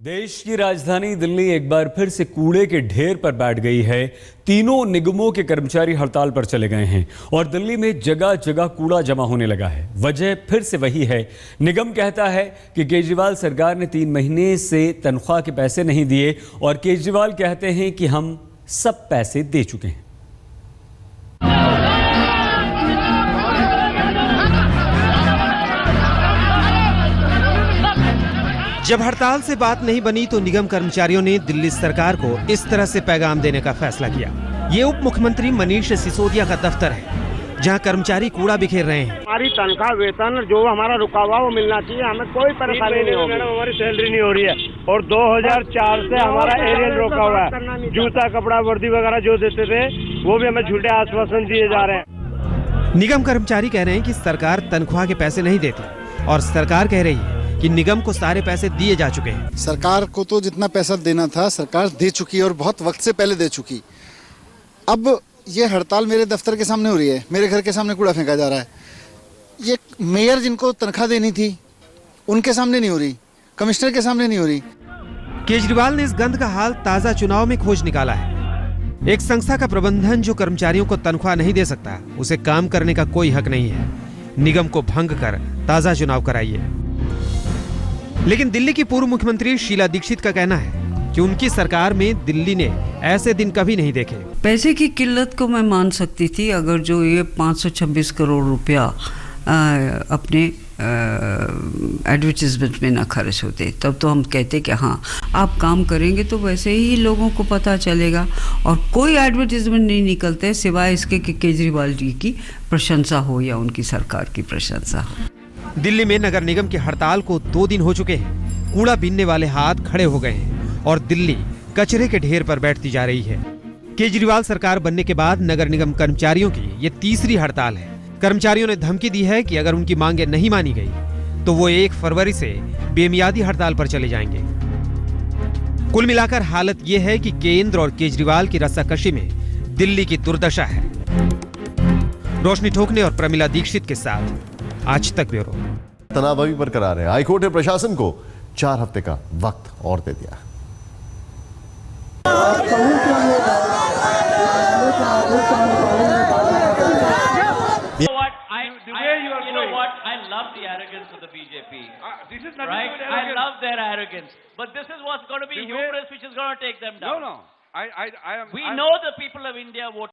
देश की राजधानी दिल्ली एक बार फिर से कूड़े के ढेर पर बैठ गई है। तीनों निगमों के कर्मचारी हड़ताल पर चले गए हैं और दिल्ली में जगह जगह कूड़ा जमा होने लगा है। वजह फिर से वही है। निगम कहता है कि केजरीवाल सरकार ने 3 महीने से तनख्वाह के पैसे नहीं दिए और केजरीवाल कहते हैं कि हम सब पैसे दे चुके हैं। जब हड़ताल से बात नहीं बनी तो निगम कर्मचारियों ने दिल्ली सरकार को इस तरह से पैगाम देने का फैसला किया। ये उप मुख्यमंत्री मनीष सिसोदिया का दफ्तर है, जहां कर्मचारी कूड़ा बिखेर रहे हैं। हमारी तनख्वाह वेतन जो हमारा रुका हुआ वो मिलना चाहिए, हमें कोई परेशानी नहीं होगी। मैडम हमारी सैलरी नहीं हो रही है और 2004 से हमारा एरियल रोका हुआ है। जूता कपड़ा वर्दी वगैरह जो देते थे वो भी हमें झूठे आश्वासन दिए जा रहे हैं। निगम कर्मचारी कह रहे हैं कि सरकार तनख्वाह के पैसे नहीं देती और सरकार कह रही है कि निगम को सारे पैसे दिए जा चुके हैं। सरकार को तो जितना पैसा देना था सरकार दे चुकी है और बहुत वक्त से पहले दे चुकी। अब ये हड़ताल मेरे दफ्तर के सामने हो रही है, मेरे घर के सामने कूड़ा फेंका जा रहा है। ये मेयर जिनको तनख्वाह देनी थी उनके सामने नहीं हो रही, कमिश्नर के सामने नहीं हो रही। केजरीवाल ने इस गंद का हाल ताजा चुनाव में खोज निकाला है। एक संस्था का प्रबंधन जो कर्मचारियों को तनख्वाह नहीं दे सकता, उसे काम करने का कोई हक नहीं है। निगम को भंग कर ताजा चुनाव कराइए। लेकिन दिल्ली की पूर्व मुख्यमंत्री शीला दीक्षित का कहना है कि उनकी सरकार में दिल्ली ने ऐसे दिन कभी नहीं देखे। पैसे की किल्लत को मैं मान सकती थी अगर जो ये 526 करोड़ रुपया अपने एडवर्टीजमेंट में ना खर्च होते, तब तो हम कहते कि हाँ आप काम करेंगे तो वैसे ही लोगों को पता चलेगा। और कोई एडवर्टीजमेंट नहीं निकलते सिवाय इसके कि केजरीवाल जी की प्रशंसा हो या उनकी सरकार की प्रशंसा हो। दिल्ली में नगर निगम की हड़ताल को 2 दिन हो चुके हैं। कूड़ा बीनने वाले हाथ खड़े हो गए हैं और दिल्ली कचरे के ढेर पर बैठती जा रही है। केजरीवाल सरकार बनने के बाद नगर निगम कर्मचारियों की ये तीसरी हड़ताल है। कर्मचारियों ने धमकी दी है कि अगर उनकी मांगें नहीं मानी गई तो वो 1 फरवरी से बेमियादी हड़ताल पर चले जाएंगे। कुल मिलाकर हालत ये है कि केंद्र और केजरीवाल की रस्साकशी में दिल्ली की दुर्दशा है। रोशनी ठोकने और प्रमिला दीक्षित के साथ आज तक ब्यूरो। तनाव अभी बरकरार है। हाईकोर्ट ने प्रशासन को 4 हफ्ते का वक्त और दे दिया। I love the arrogance of the BJP. This is right. I love their arrogance, but this is what's going to be hubris, which is going to take them down. No. I am. We know the people of India vote.